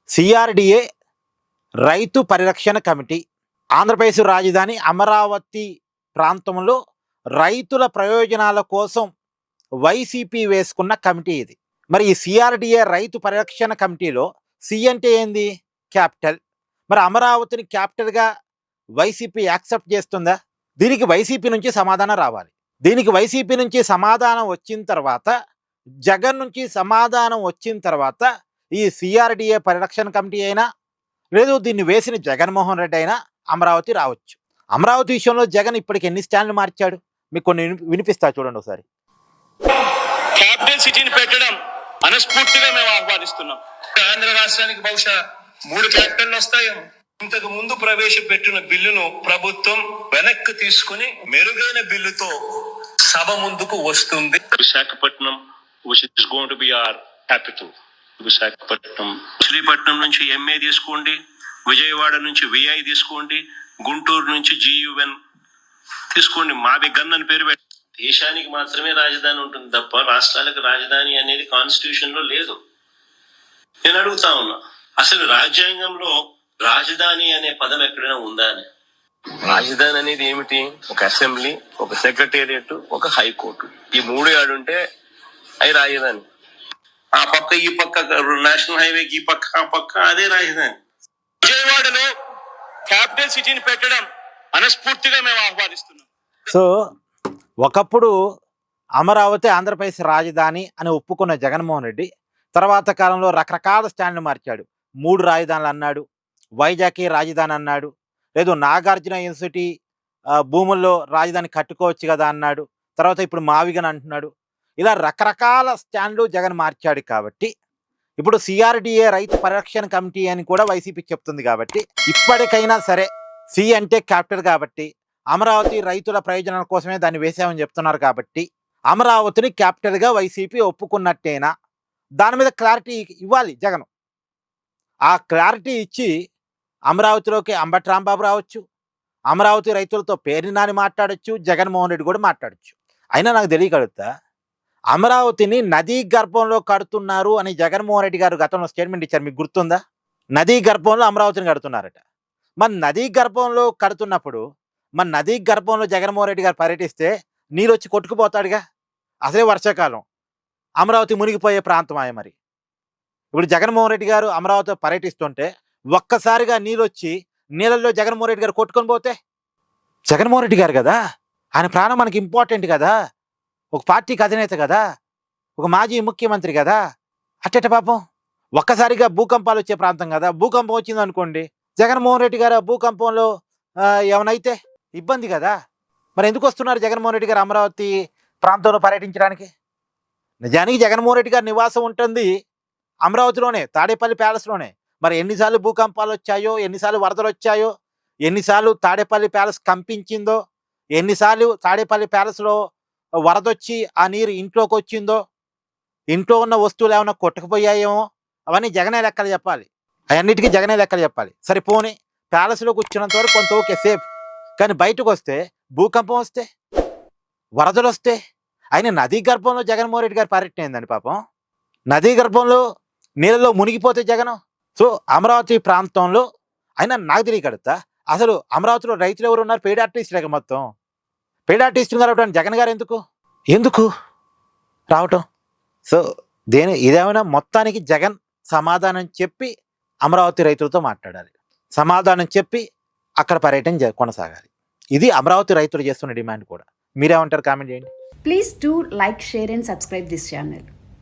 CRDA రైతు పరిరక్షణ committee Andhra Pradesh రాజధాని అమరావతి ప్రాంతంలో రైతుల ప్రయోజనాల కోసం వైసీపీ వేసుకున్న కమిటీ ఇది. మరి ఈ సిఆర్డిఏ రైతు పరిరక్షణ కమిటీలో సి అంటే ఏంది? క్యాపిటల్. మరి అమరావతిని క్యాపిటల్గా వైసీపీ యాక్సెప్ట్ చేస్తుందా? దీనికి వైసీపీ నుంచి సమాధానం రావాలి. దీనికి వైసీపీ నుంచి సమాధానం వచ్చిన తర్వాత, జగన్ నుంచి సమాధానం వచ్చిన తర్వాత ఈ సిఆర్డిఏ పరిరక్షణ కమిటీ అయినా లేదు దీన్ని వేసిన జగన్మోహన్ రెడ్డి అయినా అమరావతి రావచ్చు. అమరావతి విషయంలో జగన్ ఇప్పటికి ఎన్ని స్టాండ్లు మార్చాడు మీకు కొన్ని వినిపిస్తా చూడండి ఒకసారి. క్యాపిటల్ సిటీని పెట్టడం మనస్ఫూర్తిగా మేము ఆహ్వానిస్తున్నాం. ఆంధ్ర రాష్ట్రానికి బహుశా 3 క్యాపిటల్లు వస్తాయేమో. ఇంతకు ముందు ప్రవేశపెట్టిన బిల్లును ప్రభుత్వం వెనక్కి తీసుకుని మెరుగైన బిల్లుతో సభ ముందుకు వస్తుంది. Visakhapatnam which is going to be our capital. Visakhapatnam, Sripatnam నుంచి ఎంఏ తీసుకోండి, విజయవాడ నుంచి విఐ తీసుకోండి, గుంటూరు నుంచి జియుఎన్ తీసుకోండి. మావి గన్ అని పేరు పెట్టి దేశానికి మాత్రమే రాజధాని ఉంటుంది తప్ప రాష్ట్రాలకు రాజధాని అనేది కాన్స్టిట్యూషన్ లో లేదు. నేను అడుగుతా ఉన్నా, అసలు రాజ్యాంగంలో రాజధాని అనే పదం ఎక్కడైనా ఉందా అని? రాజధాని అనేది ఏమిటి? ఒక అసెంబ్లీ, ఒక సెక్రటేరియట్, ఒక హైకోర్టు. ఈ 3 ఆడుంటే అవి రాజధాని. ఆ పక్క ఈ పక్క నేషనల్ హైవేకి ఈ పక్క ఆ పక్క అదే రాజధాని. విజయవాడలో క్యాపిటల్ సిటీని పెట్టడం మనస్ఫూర్తిగా మేము ఆహ్వానిస్తున్నాం. సో ఒకప్పుడు అమరావతి ఆంధ్రప్రదేశ్ రాజధాని అని ఒప్పుకున్న జగన్మోహన్ రెడ్డి తర్వాత కాలంలో రకరకాల స్టాండ్లు మార్చాడు. 3 రాజధానులు అన్నాడు, వైజాగ్కి రాజధాని అన్నాడు, లేదు నాగార్జున యూనివర్సిటీ భూముల్లో రాజధాని కట్టుకోవచ్చు కదా అన్నాడు, తర్వాత ఇప్పుడు మావిగన్ అంటున్నాడు. ఇలా రకరకాల స్టాండ్లు జగన్ మార్చాడు. కాబట్టి ఇప్పుడు సిఆర్డిఏ రైతు పరిరక్షణ కమిటీ అని కూడా వైసీపీ చెప్తుంది. కాబట్టి ఇప్పటికైనా సరే సి అంటే క్యాపిటల్ కాబట్టి అమరావతి రైతుల ప్రయోజనాల కోసమే దాన్ని వేసామని చెప్తున్నారు. కాబట్టి అమరావతిని క్యాపిటల్గా వైసీపీ ఒప్పుకున్నట్టేనా? దాని మీద క్లారిటీ ఇవ్వాలి జగన్. ఆ క్లారిటీ ఇచ్చి అమరావతిలోకి అంబటి రాంబాబు రావచ్చు, అమరావతి రైతులతో పేరుని నాని మాట్లాడచ్చు, జగన్మోహన్ రెడ్డి కూడా మాట్లాడచ్చు. అయినా నాకు తెలియగలుగుతా, అమరావతిని నదీ గర్భంలో కడుతున్నారు అని జగన్మోహన్ రెడ్డి గారు గతంలో స్టేట్మెంట్ ఇచ్చారు. మీకు గుర్తుందా? నదీ గర్భంలో అమరావతిని కడుతున్నారట. మరి నదీ గర్భంలో కడుతున్నప్పుడు మరి నదీ గర్భంలో జగన్మోహన్ రెడ్డి గారు పర్యటిస్తే నీళ్ళు వచ్చి కొట్టుకుపోతాడుగా. అసలే వర్షాకాలం, అమరావతి మునిగిపోయే ప్రాంతం ఆయన. మరి ఇప్పుడు జగన్మోహన్ రెడ్డి గారు అమరావతి పర్యటిస్తుంటే ఒక్కసారిగా నీళ్ళు వచ్చి నీళ్ళల్లో జగన్మోహన్ రెడ్డి గారు కొట్టుకొని పోతే, జగన్మోహన్ రెడ్డి గారు కదా, ఆయన ప్రాణం మనకి ఇంపార్టెంట్ కదా, ఒక పార్టీకి అధినేత కదా, ఒక మాజీ ముఖ్యమంత్రి కదా. అట్టట పాపం ఒక్కసారిగా భూకంపాలు వచ్చే ప్రాంతం కదా. భూకంపం వచ్చింది అనుకోండి, జగన్మోహన్ రెడ్డి గారు భూకంపంలో ఏమనైతే ఇబ్బంది కదా. మరి ఎందుకు వస్తున్నారు జగన్మోహన్ రెడ్డి గారు అమరావతి ప్రాంతంలో పర్యటించడానికి? నిజానికి జగన్మోహన్ రెడ్డి గారి నివాసం ఉంటుంది అమరావతిలోనే, తాడేపల్లి ప్యాలెస్లోనే. మరి ఎన్నిసార్లు భూకంపాలు వచ్చాయో, ఎన్నిసార్లు వరదలు వచ్చాయో, ఎన్నిసార్లు తాడేపల్లి ప్యాలెస్ కంపించిందో, ఎన్నిసార్లు తాడేపల్లి ప్యాలెస్లో వరదొచ్చి ఆ నీరు ఇంట్లోకి వచ్చిందో, ఇంట్లో ఉన్న వస్తువులు ఏమైనా కొట్టుకుపోయాయేమో, అవన్నీ జగనే లెక్కలు చెప్పాలి. అవన్నిటికీ జగనే లెక్కలు చెప్పాలి. సరే పోనీ ప్యాలెస్లోకి వచ్చినంత వరకు కొంత ఓకే సేఫ్, కానీ బయటకు వస్తే భూకంపం వస్తే, వరదలు వస్తే, ఆయన నదీ గర్భంలో జగన్మోహన్ రెడ్డి గారు పర్యటన ఏందండి పాపం. నదీ గర్భంలో నీళ్ళలో మునిగిపోతే జగన్. సో అమరావతి ప్రాంతంలో అయినా నాకు తెలియకడుతా, అసలు అమరావతిలో రైతులు ఎవరు ఉన్నారు? పెయిడ్ ఆర్టిస్టులేక మొత్తం. పెయిడ్ ఆర్టిస్టులు రావడానికి జగన్ గారు ఎందుకు రావటం? సో ఇదేమైనా మొత్తానికి జగన్ సమాధానం చెప్పి అమరావతి రైతులతో మాట్లాడాలి, సమాధానం చెప్పి అక్కడ పర్యటన కొనసాగాలి. ఇది అమరావతి రైతులు చేస్తున్న డిమాండ్ కూడా. మీరేమంటారు? కామెంట్ చేయండి. Please do like, share and subscribe this channel.